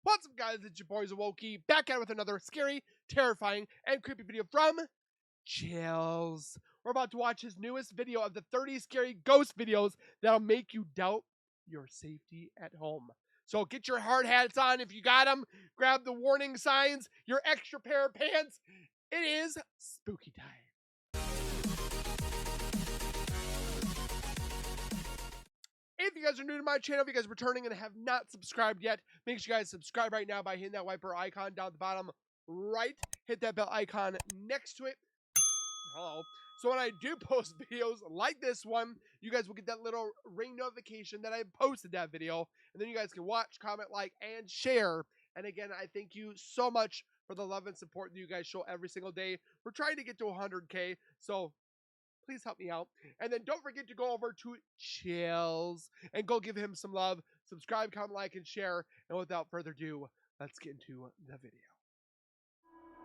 What's up, guys? It's your boys Awoki, back at it with another scary, terrifying, and creepy video from Chills. We're about to watch his newest video of the 30 scary ghost videos that'll make you doubt your safety at home. So get your hard hats on if you got them, grab the warning signs, your extra pair of pants. It is spooky time. If you guys are new to my channel, if you guys are returning and have not subscribed yet, make sure you guys subscribe right now by hitting that wiper icon down at the bottom right. Hit that bell icon next to it. Hello. So when I do post videos like this one, you guys will get that little ring notification that I posted that video. And then you guys can watch, comment, like, and share. And again, I thank you so much for the love and support that you guys show every single day. We're trying to get to 100K, so please help me out. And then don't forget to go over to Chills and go give him some love. Subscribe, comment, like, and share. And without further ado, let's get into the video.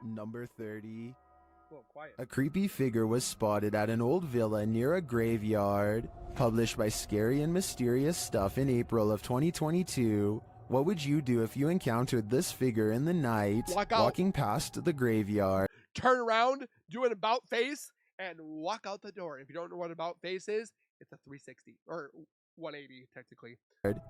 Number 30. A little quiet. A creepy figure was spotted at an old villa near a graveyard. Published by Scary and Mysterious Stuff in April of 2022. What would you do if you encountered this figure in the night, walking past the graveyard? Turn around, do an about face, and walk out the door. If you don't know what about face is, it's a 360 or 180 technically.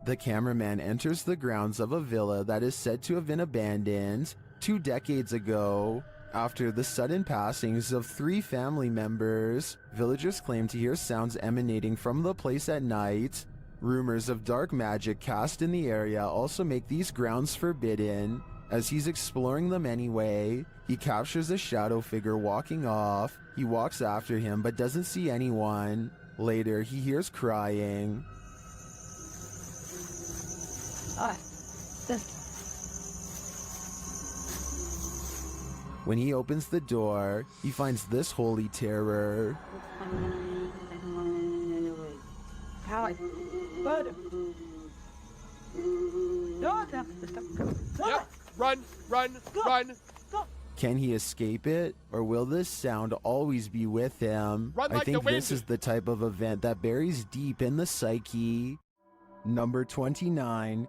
The cameraman enters the grounds of a villa that is said to have been abandoned 2 decades ago. After the sudden passings of 3 family members, villagers claim to hear sounds emanating from the place at night. Rumors of dark magic cast in the area also make these grounds forbidden. As he's exploring them anyway, he captures a shadow figure walking off. He walks after him but doesn't see anyone. Later, he hears crying. When he opens the door, he finds this holy terror. Yep. Run, run, run. Can he escape it, or will this sound always be with him? Run like I think the wind. this is the type of event that buries deep in the psyche. Number 29.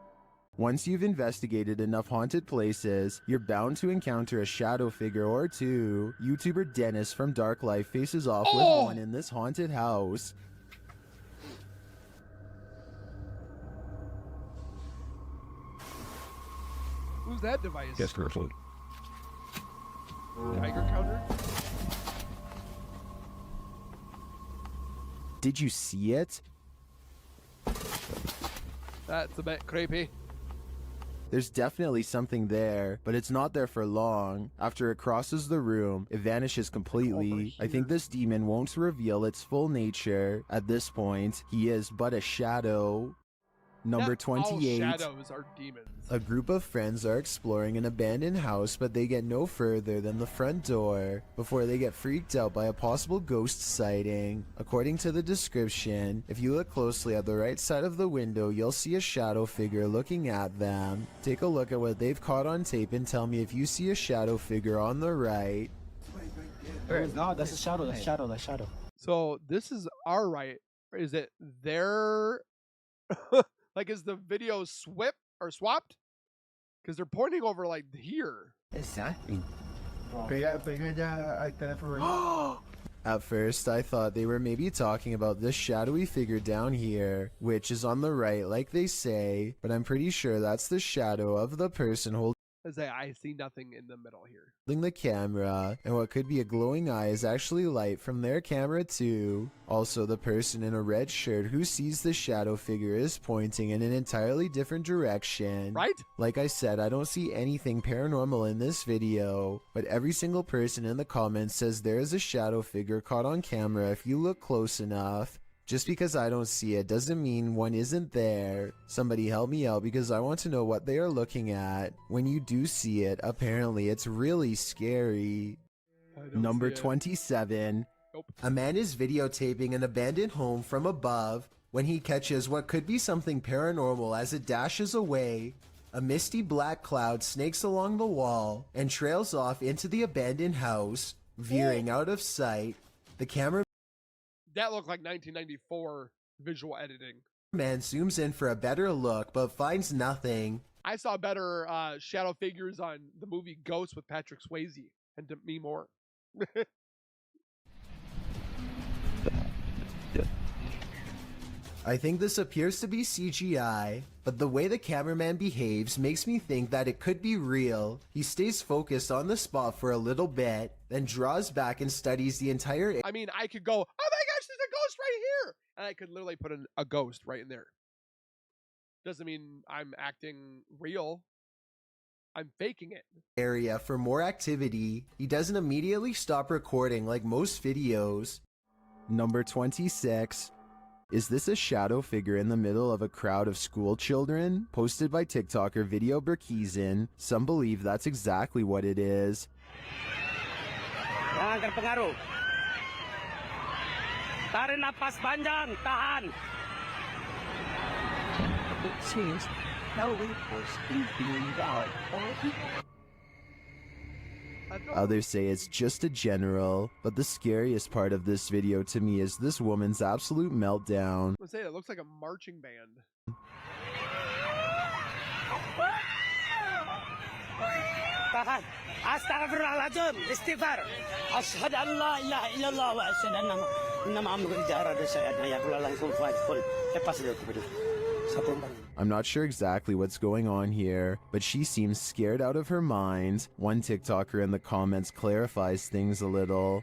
Once you've investigated enough haunted places, you're bound to encounter a shadow figure or two. YouTuber Dennis from Dark Life faces off with one in this haunted house. Who's that device? Yes, carefully. Tiger counter? Did you see it? That's a bit creepy. There's definitely something there, but it's not there for long. After it crosses the room, it vanishes completely. I think this demon won't reveal its full nature. At this point, he is but a shadow. Number 28. All shadows are demons. A group of friends are exploring an abandoned house, but they get no further than the front door before they get freaked out by a possible ghost sighting. According to the description, if you look closely at the right side of the window, you'll see a shadow figure looking at them. Take a look at what they've caught on tape and tell me if you see a shadow figure on the right. No, that's a shadow. That's shadow. That's shadow. So this is our right. Or is it their? Like, is the video swapped? Because they're pointing over like here. Exactly. At first, I thought they were maybe talking about this shadowy figure down here, which is on the right like they say, but I'm pretty sure that's the shadow of the person holding I see nothing in the middle here. the camera, and what could be a glowing eye is actually light from their camera too. Also, the person in a red shirt who sees the shadow figure is pointing in an entirely different direction. Right? Like I said, I don't see anything paranormal in this video, but every single person in the comments says there is a shadow figure caught on camera if you look close enough. Just because I don't see it doesn't mean one isn't there. Somebody help me out because I want to know what they are looking at. When you do see it, apparently it's really scary. Number 27. Nope. A man is videotaping an abandoned home from above when he catches what could be something paranormal as it dashes away. A misty black cloud snakes along the wall and trails off into the abandoned house, veering out of sight. The camera That looked like 1994 visual editing. man zooms in for a better look but finds nothing. I saw better shadow figures on the movie Ghost with Patrick Swayze and Demi Moore. I think this appears to be CGI, but the way the cameraman behaves makes me think that it could be real. He stays focused on the spot for a little bit, then draws back and studies the entire I mean, I could go, oh my gosh, there's a ghost right here! And I could literally put a ghost right in there. Doesn't mean I'm acting real. I'm faking it. area for more activity. He doesn't immediately stop recording like most videos. Number 26. Is this a shadow figure in the middle of a crowd of school children? Posted by TikToker Video Berkizin. Some believe that's exactly what it is. Tahan. Tarik napas panjang, tahan. It says, no reports being out. Others say it's just a general, but the scariest part of this video to me is this woman's absolute meltdown. I'm saying it looks like a marching band. Tahan. Astaghfirullahaladzim. Istighfar. Ashhadu an la ilaha illallah wa ashhadu anna Muhammadan rasulullah. I'm not sure exactly what's going on here, but she seems scared out of her mind. One TikToker in the comments clarifies things a little.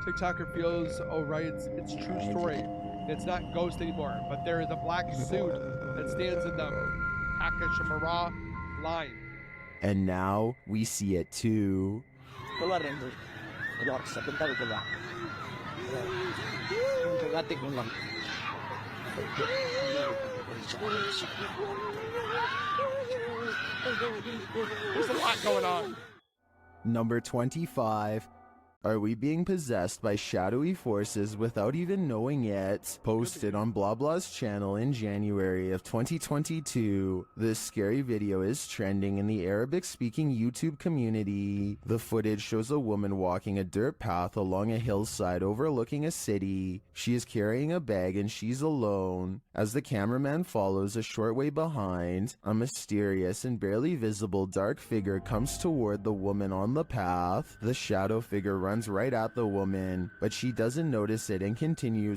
TikToker feels, oh right, it's true story. It's not ghost anymore, but there is a black suit that stands in the Akashamara line. And now we see it too. There's a lot going on. Number 25. Are we being possessed by shadowy forces without even knowing it? Posted on Blah Blah's channel in January of 2022. This scary video is trending in the Arabic-speaking YouTube community. The footage shows a woman walking a dirt path along a hillside overlooking a city. She is carrying a bag and she's alone. As the cameraman follows a short way behind, a mysterious and barely visible dark figure comes toward the woman on the path. The shadow figure runs right at the woman, but she doesn't notice it and continues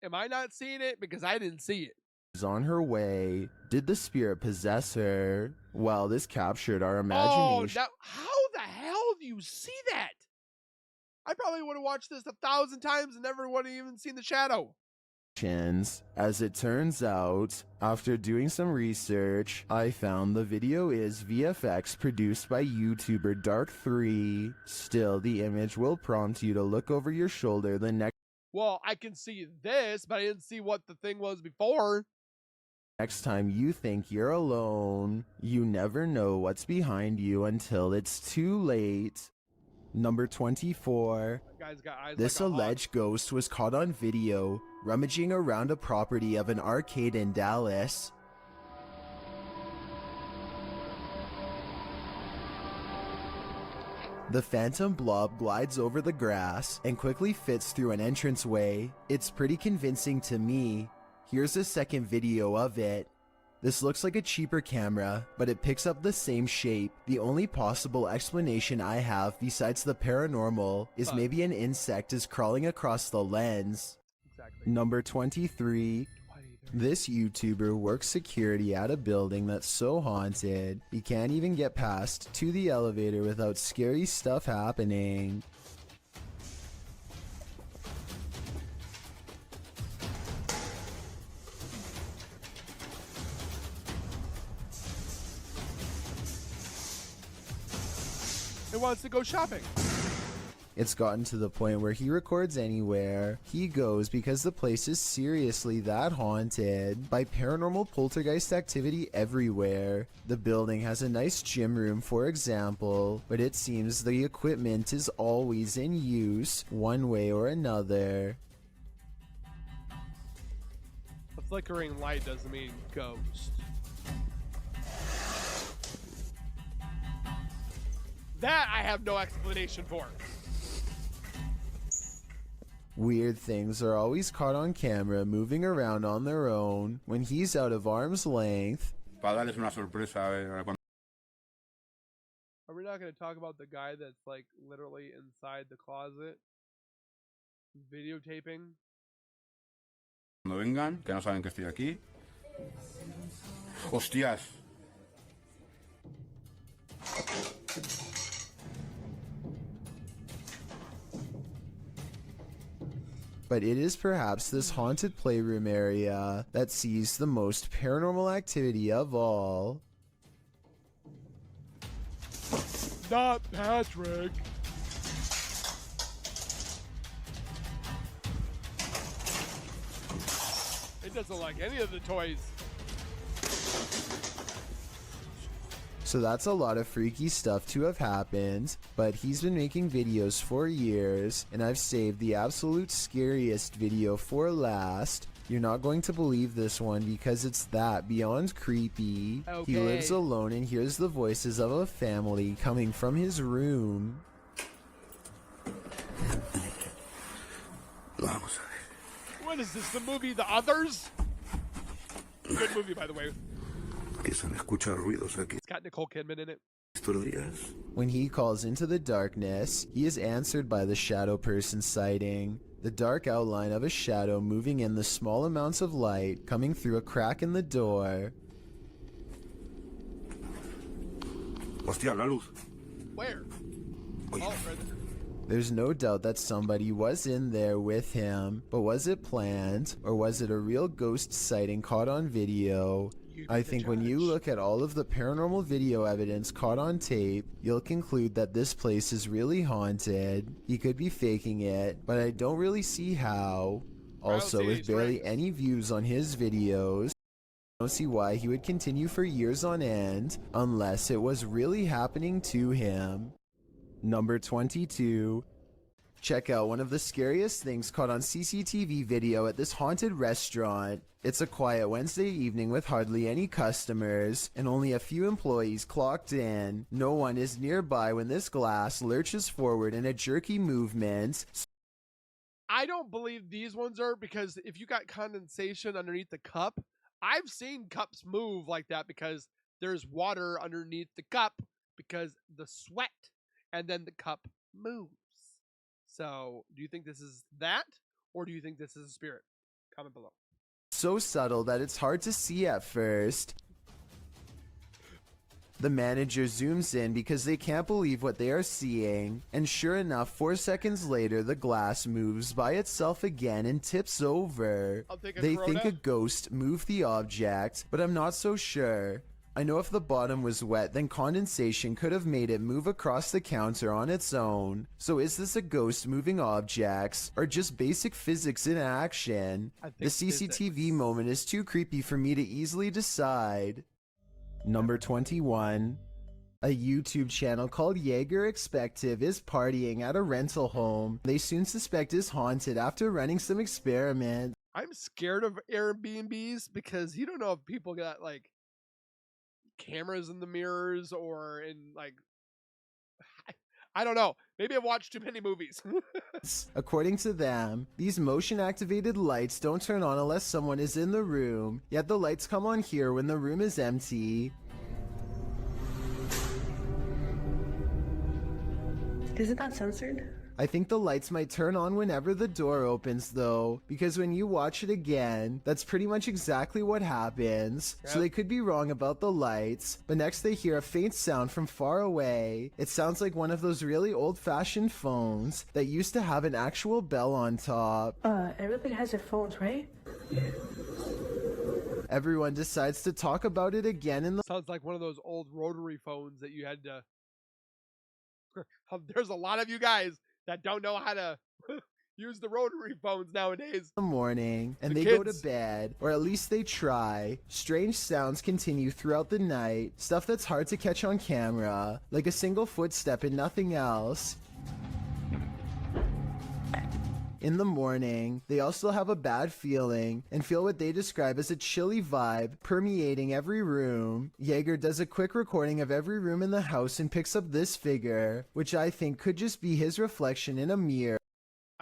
Am I not seeing it? Because I didn't see it. on her way. Did the spirit possess her? Well, this captured our imagination. Oh, now, how the hell do you see that? I probably would have watched this 1,000 times and never would have even seen the shadow. As it turns out, after doing some research, I found the video is VFX produced by YouTuber Dark3. Still, the image will prompt you to look over your shoulder the Well, I can see this, but I didn't see what the thing was before. next time you think you're alone. You never know what's behind you until it's too late. Number 24. Guy's got eyes This like a hawk. alleged ghost was caught on video rummaging around a property of an arcade in Dallas. The phantom blob glides over the grass and quickly fits through an entranceway. It's pretty convincing to me. Here's a second video of it. This looks like a cheaper camera, but it picks up the same shape. The only possible explanation I have besides the paranormal is maybe an insect is crawling across the lens. Exactly. Number 23. This YouTuber works security at a building that's so haunted, he can't even get past to the elevator without scary stuff happening. It wants to go shopping. It's gotten to the point where he records anywhere he goes because the place is seriously that haunted by paranormal poltergeist activity everywhere. The building has a nice gym room, for example, but it seems the equipment is always in use one way or another. A flickering light doesn't mean ghost. That I have no explanation for. Weird things are always caught on camera moving around on their own when he's out of arm's length. Para darles una sorpresa. Are we not going to talk about the guy that's like literally inside the closet videotaping? Cuando vengan, que no saben que estoy aquí. ¡Hostias! But it is perhaps this haunted playroom area that sees the most paranormal activity of all. Not Patrick. It doesn't like any of the toys. So that's a lot of freaky stuff to have happened, but he's been making videos for years, and I've saved the absolute scariest video for last. You're not going to believe this one because it's that beyond creepy. Okay. He lives alone and hears the voices of a family coming from his room. What is this, the movie The Others? Good movie, by the way. Que se escuchan ruidos aquí It's got Nicole Kidman in it. estos días. When he calls into the darkness, he is answered by the shadow person sighting. The dark outline of a shadow moving in the small amounts of light coming through a crack in the door. ¡Hostia, la luz! Where? Oye, Oh, right there. There's no doubt that somebody was in there with him, but was it planned, or was it a real ghost sighting caught on video? You be I the think when you judge. look at all of the paranormal video evidence caught on tape, you'll conclude that this place is really haunted. He could be faking it, but I don't really see how. Also, see with he's barely right. any views on his videos, I don't see why he would continue for years on end, unless it was really happening to him. Number 22. Check out one of the scariest things caught on CCTV video at this haunted restaurant. It's a quiet Wednesday evening with hardly any customers and only a few employees clocked in. No one is nearby when this glass lurches forward in a jerky movement. I don't believe these ones are, because if you got condensation underneath the cup, I've seen cups move like that because there's water underneath the cup because the sweat, and then the cup moves. So, do you think this is that, or do you think this is a spirit? Comment below. So subtle that it's hard to see at first. The manager zooms in because they can't believe what they are seeing, and sure enough, 4 seconds later, the glass moves by itself again and tips over. I'll take a They Corona. think a ghost moved the object, but I'm not so sure. I know if the bottom was wet, then condensation could have made it move across the counter on its own. So is this a ghost moving objects, or just basic physics in action? I think The CCTV physics. moment is too creepy for me to easily decide. Number 21. A YouTube channel called Jaeger Expective is partying at a rental home they soon suspect is haunted after running some experiments. I'm scared of Airbnbs because you don't know if people got like cameras in the mirrors or in like I don't know. Maybe I've watched too many movies. According to them, these motion-activated lights don't turn on unless someone is in the room, yet the lights come on here when the room is empty. Isn't that censored? I think the lights might turn on whenever the door opens though, because when you watch it again, that's pretty much exactly what happens. So Yep. they could be wrong about the lights, but next they hear a faint sound from far away. It sounds like one of those really old-fashioned phones that used to have an actual bell on top. Everybody has their phones, right? Everyone decides to talk about it again in the Sounds like one of those old rotary phones that you had to. There's a lot of you guys that don't know how to use the rotary phones nowadays. morning, and The they go to kids. bed, or at least they try. Strange sounds continue throughout the night, stuff that's hard to catch on camera, like a single footstep and nothing else. In the morning, they also have a bad feeling and feel what they describe as a chilly vibe permeating every room. Jaeger does a quick recording of every room in the house and picks up this figure, which I think could just be his reflection in a mirror.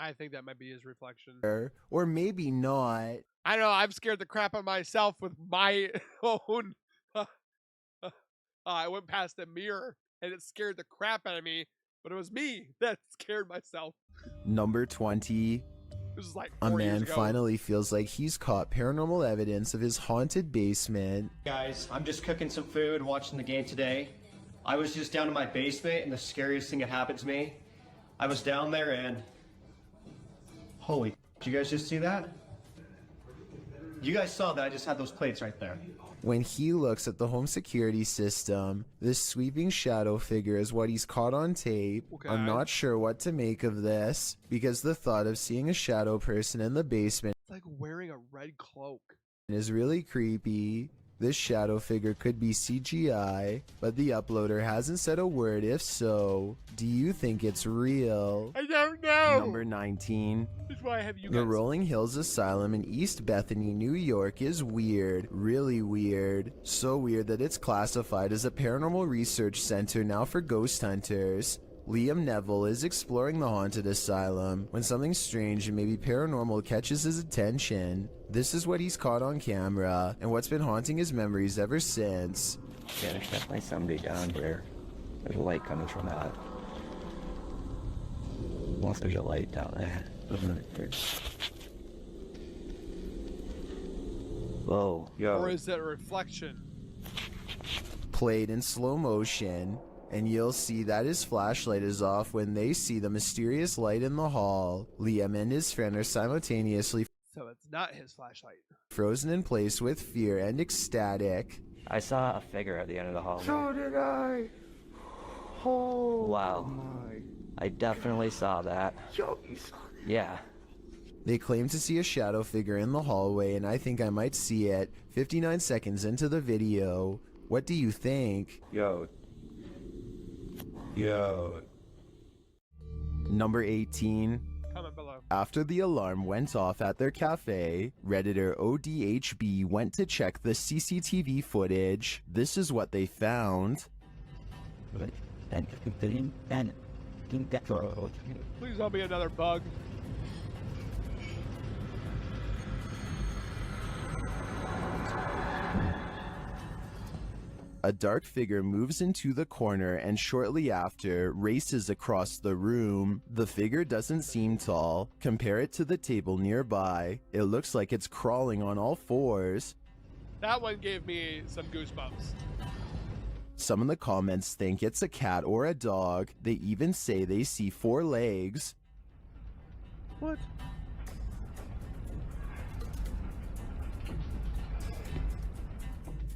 I think that might be his reflection. Or maybe not. I don't know. I've scared the crap out of myself with my own. I went past a mirror and it scared the crap out of me, but it was me that scared myself. Number 20. This was like A 4 years man ago. finally feels like he's caught paranormal evidence of his haunted basement. Guys, I'm just cooking some food, watching the game today. I was just down in my basement, and the scariest thing that happened to me, I was down there and... Holy, did you guys just see that? You guys saw that, I just had those plates right there. When he looks at the home security system, this sweeping shadow figure is what he's caught on tape. Okay. I'm not sure what to make of this, because the thought of seeing a shadow person in the basement It's like wearing a red cloak. is really creepy. This shadow figure could be CGI, but the uploader hasn't said a word. If so, do you think it's real? I don't know. Number 19. That's why I have you The guys. Rolling Hills Asylum in East Bethany, New York is weird, really weird. So weird that it's classified as a paranormal research center now for ghost hunters. Liam Neville is exploring the haunted asylum when something strange and maybe paranormal catches his attention. This is what he's caught on camera and what's been haunting his memories ever since. Yeah, there's definitely somebody down here. There's a light coming from that. Unless there's a light down there. Whoa, yo. Or is it a reflection? Played in slow motion, and you'll see that his flashlight is off when they see the mysterious light in the hall. Liam and his friend are simultaneously So it's not his flashlight. frozen in place with fear and ecstatic. I saw a figure at the end of the hallway. So did I. Oh Wow. my. I definitely saw that. Yo, you saw that? Yeah. They claim to see a shadow figure in the hallway, and I think I might see it 59 seconds into the video. What do you think? Yo. Yo. Number 18. Comment below. After the alarm went off at their cafe, Redditor ODHB went to check the CCTV footage. This is what they found. Please don't be another bug. A dark figure moves into the corner and shortly after races across the room. The figure doesn't seem tall. Compare it to the table nearby. It looks like it's crawling on all fours. That one gave me some goosebumps. Some in the comments think it's a cat or a dog. They even say they see 4 legs. What?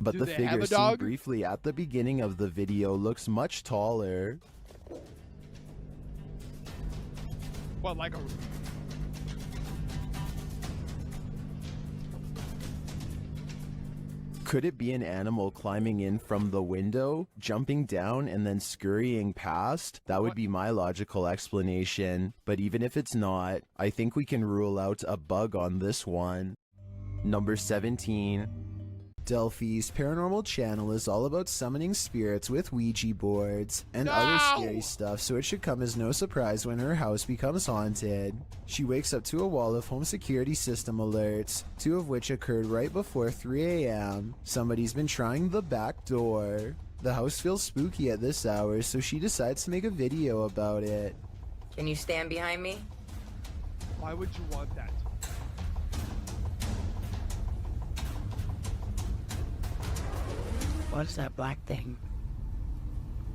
But Do the they have figure a seen dog? briefly at the beginning of the video looks much taller. What, like a... Could it be an animal climbing in from the window, jumping down, and then scurrying past? That would What? be my logical explanation. But even if it's not, I think we can rule out a bug on this one. Number 17. Delphi's paranormal channel is all about summoning spirits with Ouija boards and other scary No! stuff, so it should come as no surprise when her house becomes haunted. She wakes up to a wall of home security system alerts, 2 of which occurred right before 3 a.m. Somebody's been trying the back door. The house feels spooky at this hour, so she decides to make a video about it. Can you stand behind me? Why would you want that? What's that black thing?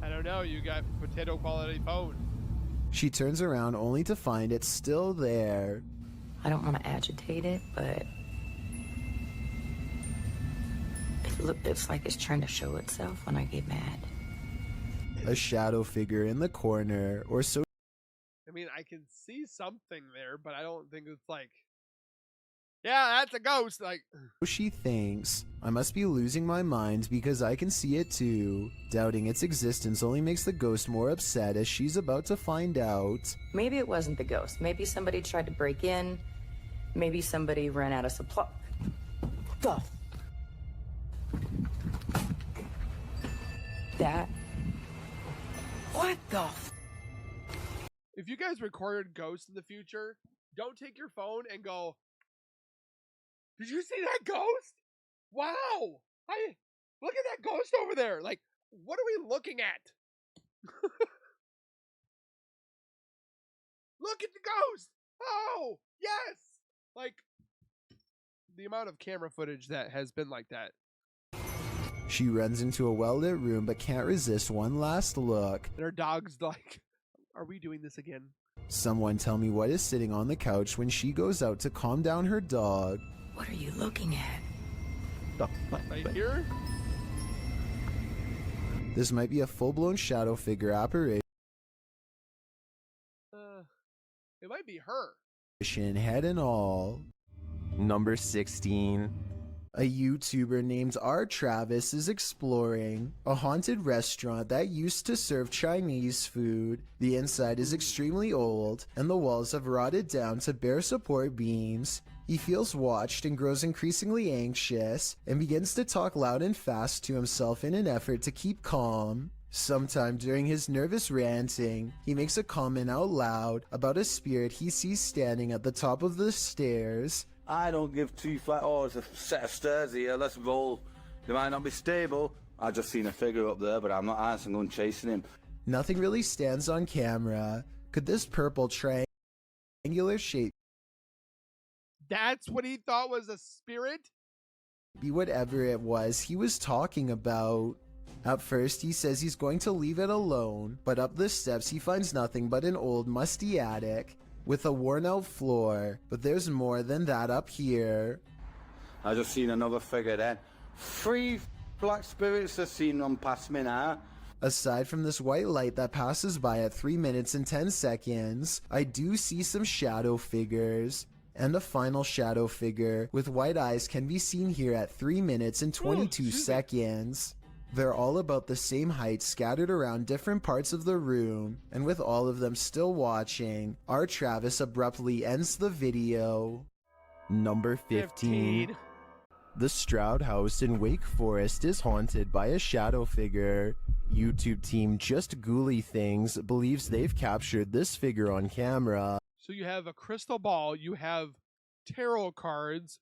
I don't know. You got potato quality phone. She turns around only to find it's still there. I don't want to agitate it, but it's like it's trying to show itself when I get mad. A shadow figure in the corner, or so I mean, I can see something there, but I don't think it's like... Yeah, that's a ghost. Like, she thinks. I must be losing my mind because I can see it too. Doubting its existence only makes the ghost more upset as she's about to find out. Maybe it wasn't the ghost. Maybe somebody tried to break in. Maybe somebody ran out of supply. The... That... What the... If you guys recorded ghosts in the future, don't take your phone and go, did you see that ghost? Wow. Look at that ghost over there. Like, what are we looking at? Look at the ghost. Oh, yes. Like, the amount of camera footage that has been like that. She runs into a well-lit room but can't resist one last look. And her dog's like, are we doing this again? Someone tell me what is sitting on the couch when she goes out to calm down her dog. What are you looking at? Right here? This might be a full-blown shadow figure apparition, It might be her. head and all. Number 16. A YouTuber named R. Travis is exploring a haunted restaurant that used to serve Chinese food. The inside is extremely old, and the walls have rotted down to bare support beams. He feels watched and grows increasingly anxious, and begins to talk loud and fast to himself in an effort to keep calm. Sometime during his nervous ranting, he makes a comment out loud about a spirit he sees standing at the top of the stairs. I don't give two flat, oh, there's a set of stairs here, let's roll. They might not be stable. I just seen a figure up there, but I'm not answering, going chasing him. Nothing really stands on camera. Could this purple triangular shape That's what he thought was a spirit? be whatever it was he was talking about? At first, he says he's going to leave it alone, but up the steps he finds nothing but an old, musty attic with a worn-out floor. But there's more than that up here. I just seen another figure then. 3 black spirits have seen them past me now. Aside from this white light that passes by at 3 minutes and 10 seconds, I do see some shadow figures. And a final shadow figure with white eyes can be seen here at 3 minutes and 22 seconds. They're all about the same height, scattered around different parts of the room, and with all of them still watching, R. Travis abruptly ends the video. Number 15. The Stroud House in Wake Forest is haunted by a shadow figure. YouTube team Just Ghouly Things believes they've captured this figure on camera. So you have a crystal ball, you have tarot cards,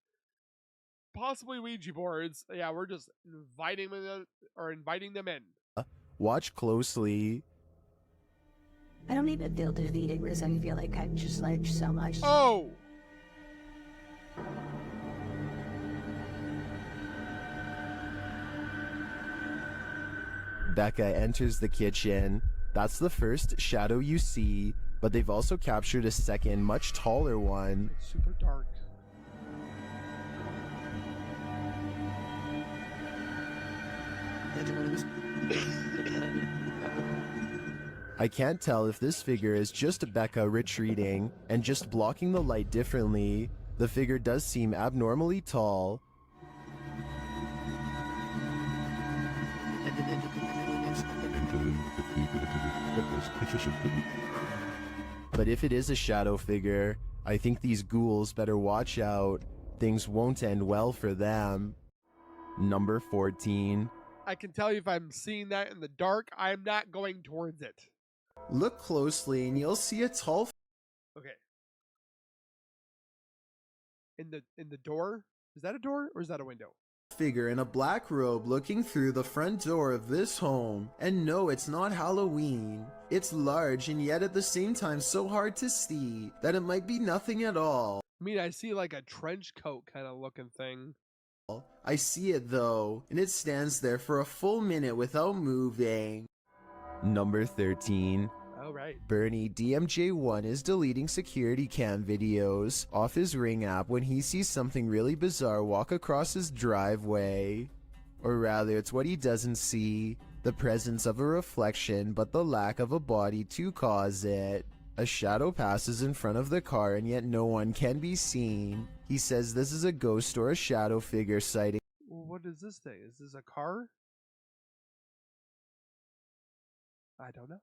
possibly Ouija boards. Yeah, we're just inviting them in. Watch closely. I don't even feel defeated because I feel like I've just learned so much. Oh! Becca enters the kitchen. That's the first shadow you see, but they've also captured a second, much taller one. It's super dark. I can't tell if this figure is just Becca retreating and just blocking the light differently. The figure does seem abnormally tall. But if it is a shadow figure, I think these ghouls better watch out. Things won't end well for them. Number 14. I can tell you if I'm seeing that in the dark, I'm not going towards it. Look closely and you'll see a tall Okay. In the door? Is that a door or is that a window? figure in a black robe looking through the front door of this home. And no, it's not Halloween. It's large and yet at the same time so hard to see that it might be nothing at all. I mean, I see like a trench coat kind of looking thing. I see it though, and it stands there for a full minute without moving. Number 13. All right. Bernie DMJ1 is deleting security cam videos off his Ring app when he sees something really bizarre walk across his driveway. Or rather, it's what he doesn't see. The presence of a reflection, but the lack of a body to cause it. A shadow passes in front of the car and yet no one can be seen. He says this is a ghost or a shadow figure sighting. Well, what is this thing? Is this a car? I don't know.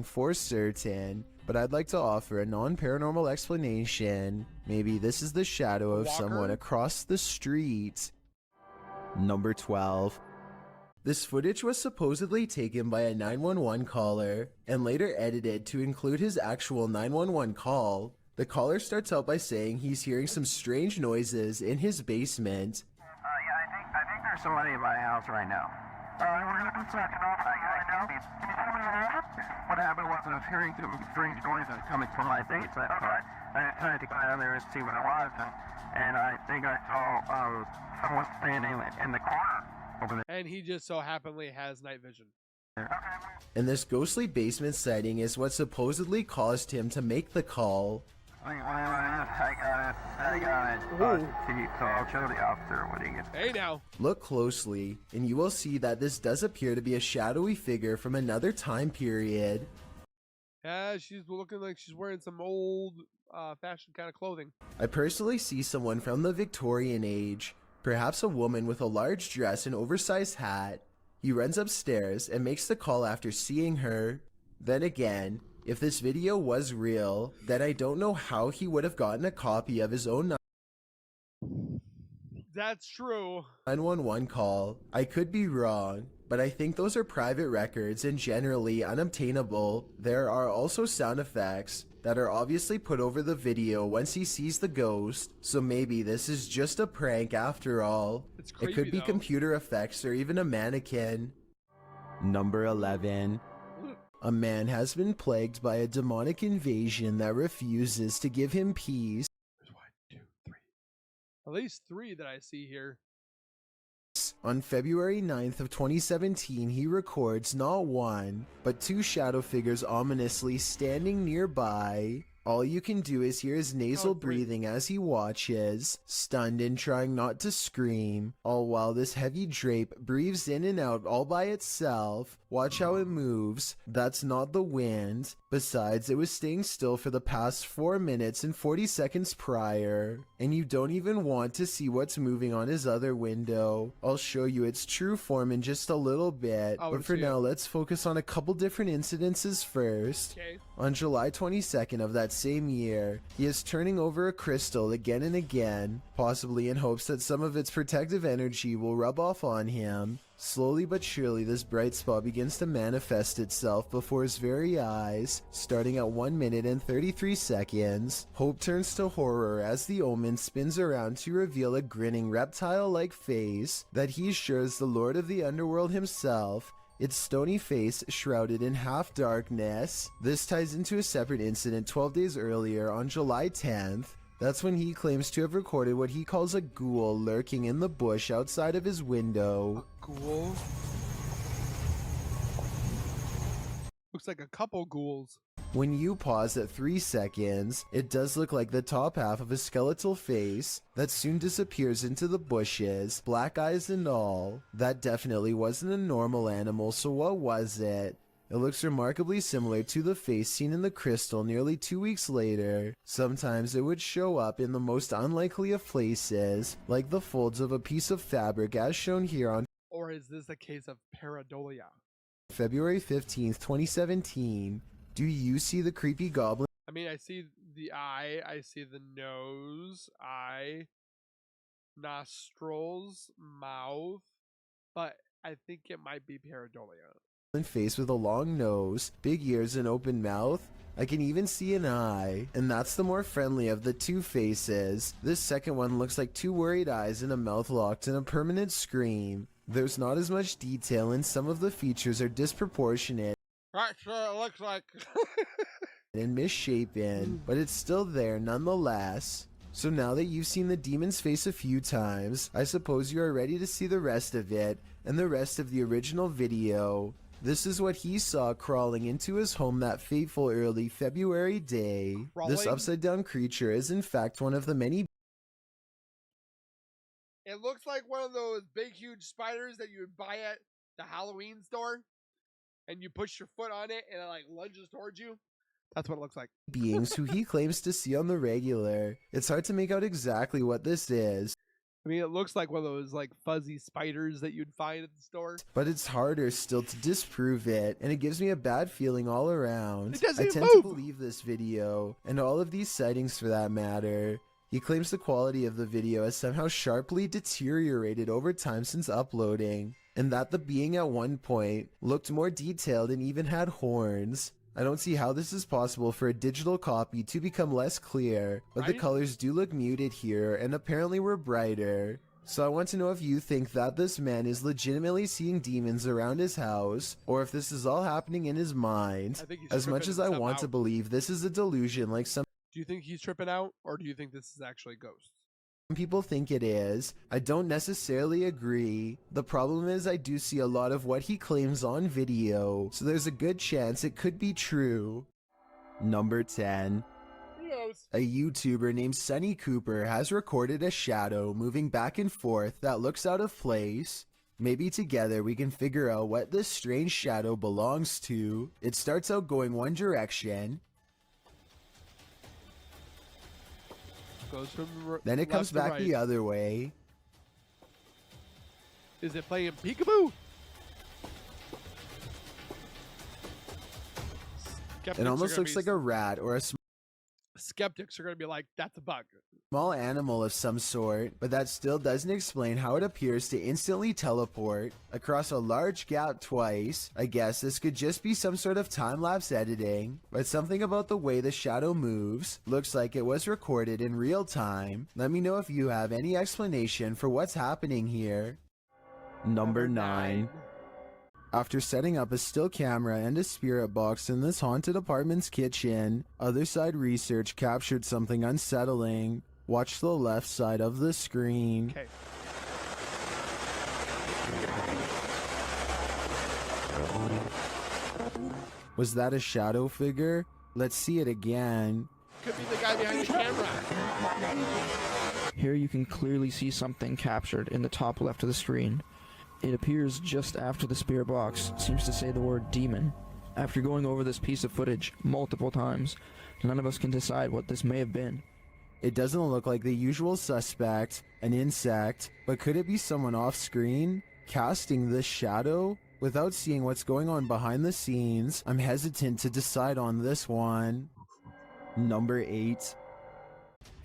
For certain, but I'd like to offer a non-paranormal explanation. Maybe this is the shadow of someone across the street. Number 12. This footage was supposedly taken by a 911 caller and later edited to include his actual 911 call. The caller starts out by saying he's hearing some strange noises in his basement. Yeah, I think there's somebody in my house right now. What happened was I was hearing some strange noises coming from my basement. I tried to go down there and see what it was, and I think I saw someone standing in the corner over there. And he just so happily has night vision. And this ghostly basement sighting is what supposedly caused him to make the call. I got it. So I'll show the officer when he gets. Hey now. Look closely, and you will see that this does appear to be a shadowy figure from another time period. Yeah, she's looking like she's wearing some old fashioned kind of clothing. I personally see someone from the Victorian age, perhaps a woman with a large dress and oversized hat. He runs upstairs and makes the call after seeing her. Then again, if this video was real, then I don't know how he would have gotten a copy of his own That's true. 911 call. I could be wrong, but I think those are private records and generally unobtainable. There are also sound effects that are obviously put over the video once he sees the ghost, so maybe this is just a prank after all. It's creepy, it could be though. computer effects or even a mannequin. Number 11. A man has been plagued by a demonic invasion that refuses to give him peace. There's 1, 2, 3. At least 3 that I see here. On February 9th of 2017, he records not one, but 2 shadow figures ominously standing nearby. All you can do is hear his nasal breathing as he watches, stunned and trying not to scream, all while this heavy drape breathes in and out all by itself. Watch how it moves. That's not the wind. Besides, it was staying still for the past 4 minutes and 40 seconds prior. And you don't even want to see what's moving on his other window. I'll show you its true form in just a little bit, but for now, let's focus on a couple different incidences first. Okay. On July 22nd of that same year, he is turning over a crystal again and again, possibly in hopes that some of its protective energy will rub off on him. Slowly but surely, this bright spot begins to manifest itself before his very eyes. Starting at 1 minute and 33 seconds, hope turns to horror as the omen spins around to reveal a grinning reptile-like face that he's sure is the Lord of the Underworld himself, its stony face shrouded in half darkness. This ties into a separate incident 12 days earlier on July 10th. That's when he claims to have recorded what he calls a ghoul lurking in the bush outside of his window. Ghoul? Looks like a couple ghouls. When you pause at 3 seconds, it does look like the top half of a skeletal face that soon disappears into the bushes, black eyes and all. That definitely wasn't a normal animal, so what was it? It looks remarkably similar to the face seen in the crystal nearly 2 weeks later. Sometimes it would show up in the most unlikely of places, like the folds of a piece of fabric as shown here on Or is this a case of pareidolia? February 15th, 2017. Do you see the creepy goblin? I mean, I see the eye, I see the nose, eye, nostrils, mouth, but I think it might be pareidolia. Face with a long nose, big ears and open mouth. I can even see an eye, and that's the more friendly of the 2 faces. This second one looks like 2 worried eyes and a mouth locked in a permanent scream. There's not as much detail and some of the features are disproportionate. That's what it looks like. And misshapen, but it's still there nonetheless. So now that you've seen the demon's face a few times, I suppose you are ready to see the rest of it and the rest of the original video. This is what he saw crawling into his home that fateful early February day. This upside down creature is in fact one of the many. It looks like one of those big huge spiders that you would buy at the Halloween store, and you push your foot on it and it like lunges towards you. That's what it looks like. Beings who he claims to see on the regular. It's hard to make out exactly what this is. I mean, it looks like one of those like fuzzy spiders that you'd find at the store. But it's harder still to disprove it, and it gives me a bad feeling all around. It doesn't I even tend move. to believe this video, and all of these sightings for that matter. He claims the quality of the video has somehow sharply deteriorated over time since uploading, and that the being at one point looked more detailed and even had horns. I don't see how this is possible for a digital copy to become less clear, but the colors do look muted here and apparently were brighter. So I want to know if you think that this man is legitimately seeing demons around his house, or if this is all happening in his mind. As much as I want to believe this is a delusion like some Do you think he's tripping out, or do you think this is actually ghosts? people think it is, I don't necessarily agree. The problem is I do see a lot of what he claims on video, so there's a good chance it could be true. Number 10. A YouTuber named Sunny Cooper has recorded a shadow moving back and forth that looks out of place. Maybe together we can figure out what this strange shadow belongs to. It starts out going one direction, Goes from then it comes left to back right. the other way. Is it playing peekaboo? It almost looks like a rat or a Skeptics are going to be like, that's a bug. small animal of some sort, but that still doesn't explain how it appears to instantly teleport across a large gap twice. I guess this could just be some sort of time-lapse editing, but something about the way the shadow moves looks like it was recorded in real time. Let me know if you have any explanation for what's happening here. Number 9. After setting up a still camera and a spirit box in this haunted apartment's kitchen, Other Side Research captured something unsettling. Watch the left side of the screen. Okay. Was that a shadow figure? Let's see it again. Could be the guy behind the camera. Here you can clearly see something captured in the top left of the screen. It appears just after the spirit box seems to say the word demon. After going over this piece of footage multiple times, none of us can decide what this may have been. It doesn't look like the usual suspect, an insect, but could it be someone off screen casting this shadow? Without seeing what's going on behind the scenes, I'm hesitant to decide on this one. Number 8.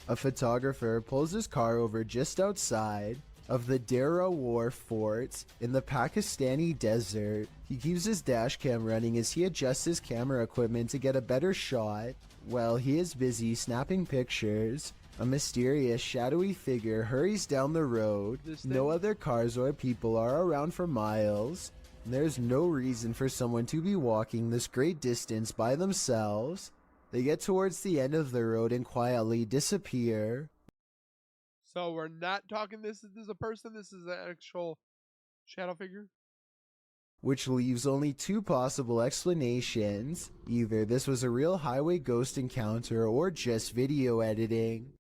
A photographer pulls his car over just outside of the Dera War Fort in the Pakistani desert. He keeps his dash cam running as he adjusts his camera equipment to get a better shot. While he is busy snapping pictures, a mysterious shadowy figure hurries down the road. No other cars or people are around for miles. There's no reason for someone to be walking this great distance by themselves. They get towards the end of the road and quietly disappear. So we're not talking this is a person, this is an actual shadow figure? Which leaves only two possible explanations. Either this was a real highway ghost encounter or just video editing.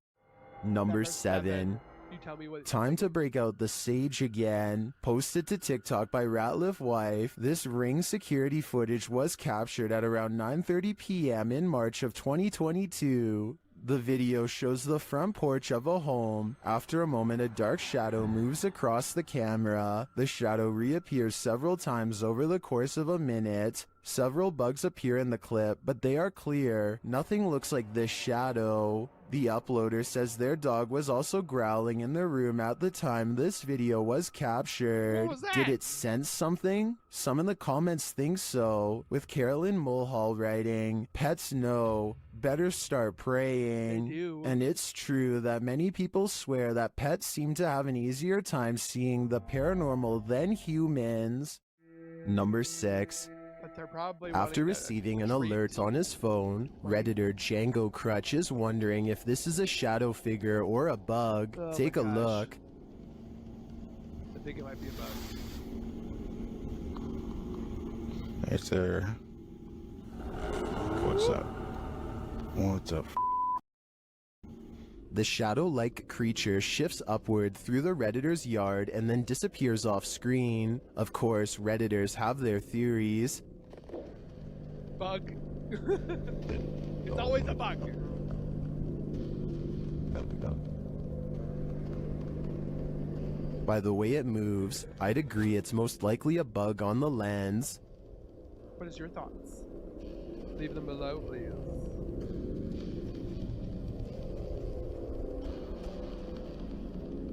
Number 7. You tell me what Time to break out the sage again. Posted to TikTok by Ratliff Wife, this Ring security footage was captured at around 9:30 p.m. in March of 2022. The video shows the front porch of a home. After a moment, a dark shadow moves across the camera. The shadow reappears several times over the course of a minute. Several bugs appear in the clip, but they are clear. Nothing looks like this shadow. The uploader says their dog was also growling in the room at the time this video was captured. What was that? Did it sense something? Some in the comments think so, with Carolyn Mulhall writing, "Pets know, better start praying." They do. And it's true that many people swear that pets seem to have an easier time seeing the paranormal than humans. Number 6. But they're probably After wanting receiving to an treat. alert on his phone, Redditor Django Crutch is wondering if this is a shadow figure or a bug. Oh my Take a gosh. look. I think it might be a bug. Hey, sir. What's up? What's up? The shadow-like creature shifts upward through the Redditor's yard and then disappears off screen. Of course, Redditors have their theories. Bug. It's always a bug. By the way it moves, I'd agree it's most likely a bug on the lens. What is your thoughts? Leave them below, please.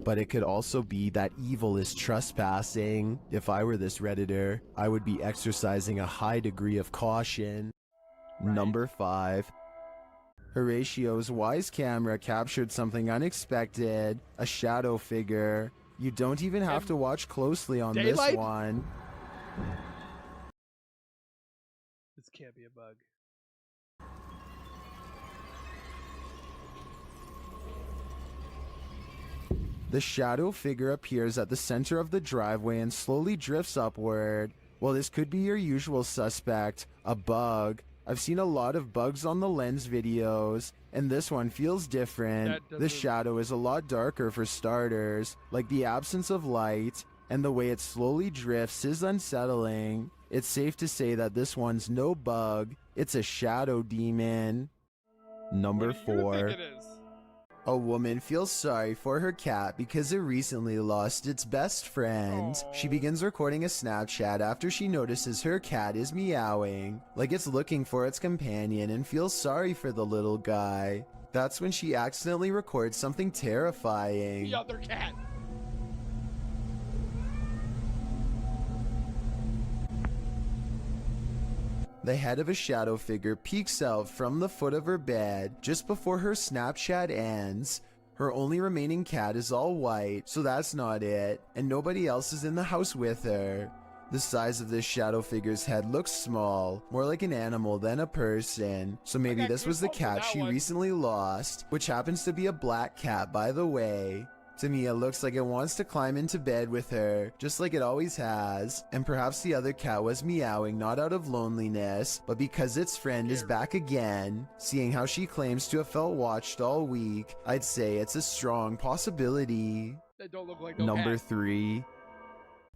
But it could also be that evil is trespassing. If I were this Redditor, I would be exercising a high degree of caution. Number 5. Horatio's Wise camera captured something unexpected, a shadow figure. You don't even have to watch closely on this one. This can't be a bug. The shadow figure appears at the center of the driveway and slowly drifts upward. Well, this could be your usual suspect, a bug. I've seen a lot of bugs on the lens videos, and this one feels different. The shadow is a lot darker for starters, like the absence of light, and the way it slowly drifts is unsettling. It's safe to say that this one's no bug, it's a shadow demon. Number 4. A woman feels sorry for her cat because it recently lost its best friend. She begins recording a Snapchat after she notices her cat is meowing, like it's looking for its companion, and feels sorry for the little guy. That's when she accidentally records something terrifying. The other cat. The head of a shadow figure peeks out from the foot of her bed just before her Snapchat ends. Her only remaining cat is all white, so that's not it, and nobody else is in the house with her. The size of this shadow figure's head looks small, more like an animal than a person, so maybe this was the cat she recently lost, which happens to be a black cat, by the way. To me, it looks like it wants to climb into bed with her, just like it always has, and perhaps the other cat was meowing not out of loneliness, but because its friend is back again. Seeing how she claims to have felt watched all week, I'd say it's a strong possibility. That don't look like no Number cat. 3.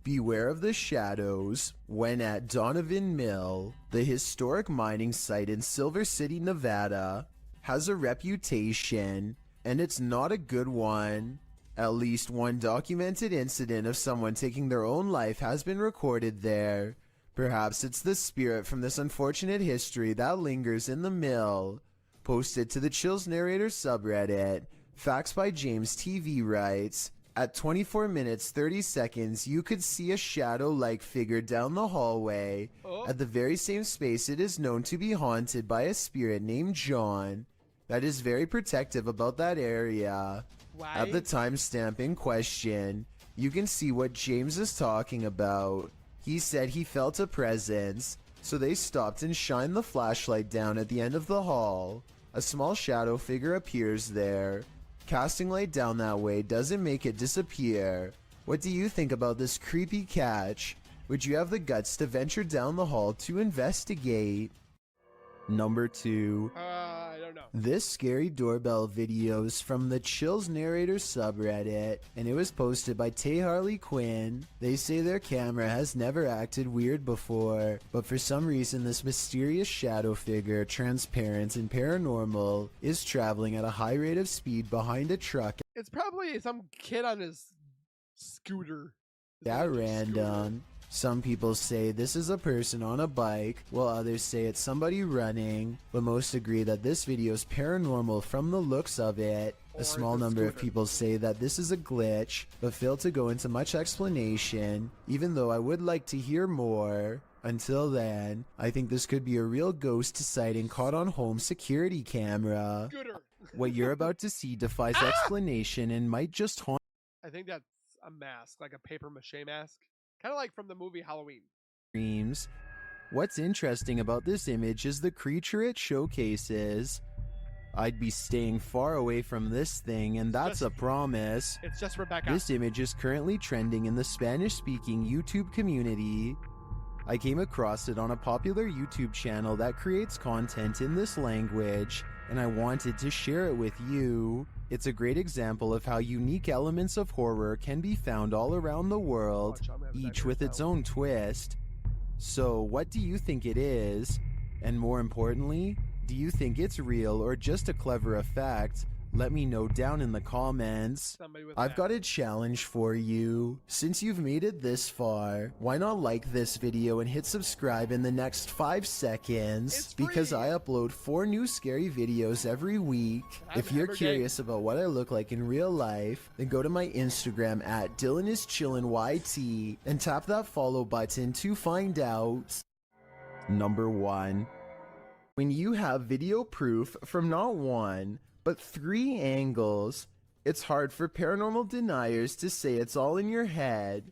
Beware of the shadows when at Donovan Mill. The historic mining site in Silver City, Nevada, has a reputation, and it's not a good one. At least one documented incident of someone taking their own life has been recorded there. Perhaps it's the spirit from this unfortunate history that lingers in the mill. Posted to the Chills Narrator subreddit, Facts by James TV writes, at 24 minutes 30 seconds you could see a shadow-like figure down the hallway. At the very same space it is known to be haunted by a spirit named John that is very protective about that area. At the timestamp in question, you can see what James is talking about. He said he felt a presence, so they stopped and shined the flashlight down at the end of the hall. A small shadow figure appears there. Casting light down that way doesn't make it disappear. What do you think about this creepy catch? Would you have the guts to venture down the hall to investigate? Number 2. I don't know. This scary doorbell video is from the Chills Narrator subreddit, and it was posted by Tay Harley Quinn. They say their camera has never acted weird before, but for some reason this mysterious shadow figure, transparent and paranormal, is traveling at a high rate of speed behind a truck. It's probably some kid on his scooter. At random. Some people say this is a person on a bike, while others say it's somebody running, but most agree that this video is paranormal from the looks of it. A small number of people say that this is a glitch, but fail to go into much explanation, even though I would like to hear more. Until then, I think this could be a real ghost sighting caught on home security camera. What you're about to see defies explanation and might just haunt. I think that's a mask, like a paper mache mask. Kind of like from the movie Halloween. Dreams. What's interesting about this image is the creature it showcases. I'd be staying far away from this thing, and that's a promise. It's just Rebecca. This image is currently trending in the Spanish-speaking YouTube community. I came across it on a popular YouTube channel that creates content in this language, and I wanted to share it with you. It's a great example of how unique elements of horror can be found all around the world, each with its own twist. So, what do you think it is? And more importantly, do you think it's real or just a clever effect? Let me know down in the comments. Somebody with I've that. got a challenge for you. Since you've made it this far, why not like this video and hit subscribe in the next 5 seconds? It's free. Because I upload 4 new scary videos every week. If you're curious about what I look like in real life, then go to my Instagram at DylanIsChillinYT and tap that follow button to find out. Number 1. When you have video proof from not 1, but 3 angles, it's hard for paranormal deniers to say it's all in your head.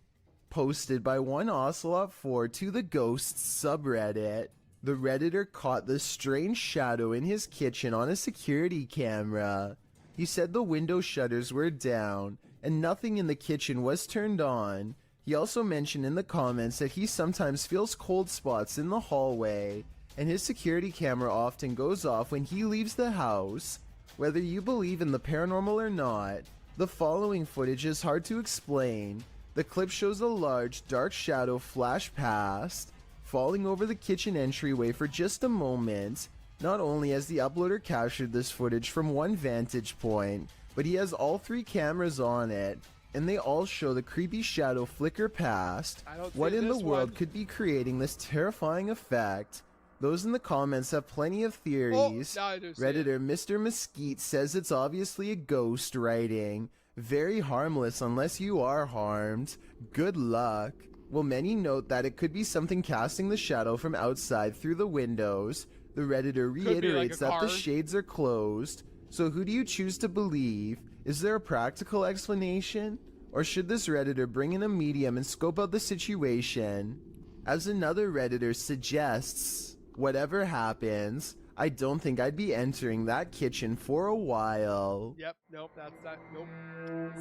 Posted by one Ocelot4 to the Ghosts subreddit, the Redditor caught the strange shadow in his kitchen on a security camera. He said the window shutters were down and nothing in the kitchen was turned on. He also mentioned in the comments that he sometimes feels cold spots in the hallway, and his security camera often goes off when he leaves the house. Whether you believe in the paranormal or not, the following footage is hard to explain. The clip shows a large, dark shadow flash past, falling over the kitchen entryway for just a moment. Not only has the uploader captured this footage from one vantage point, but he has all 3 cameras on it, and they all show the creepy shadow flicker past. What in the world could be creating this terrifying effect? Those in the comments have plenty of theories. Redditor Mr. Mesquite says it's obviously a ghost writing. Very harmless unless you are harmed. Good luck. Well, many note that it could be something casting the shadow from outside through the windows. The Redditor reiterates that the shades are closed. So who do you choose to believe? Is there a practical explanation? Or should this Redditor bring in a medium and scope out the situation? As another Redditor suggests, whatever happens, I don't think I'd be entering that kitchen for a while. Yep, nope, that's not, nope.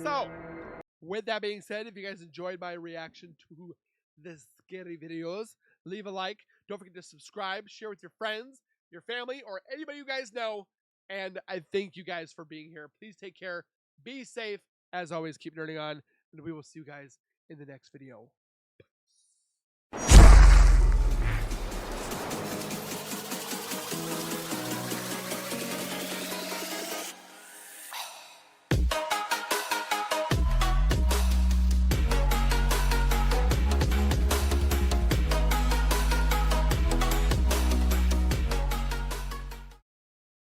So, with that being said, if you guys enjoyed my reaction to the scary videos, leave a like. Don't forget to subscribe, share with your friends, your family, or anybody you guys know. And I thank you guys for being here. Please take care. Be safe. As always, keep nerding on. And we will see you guys in the next video.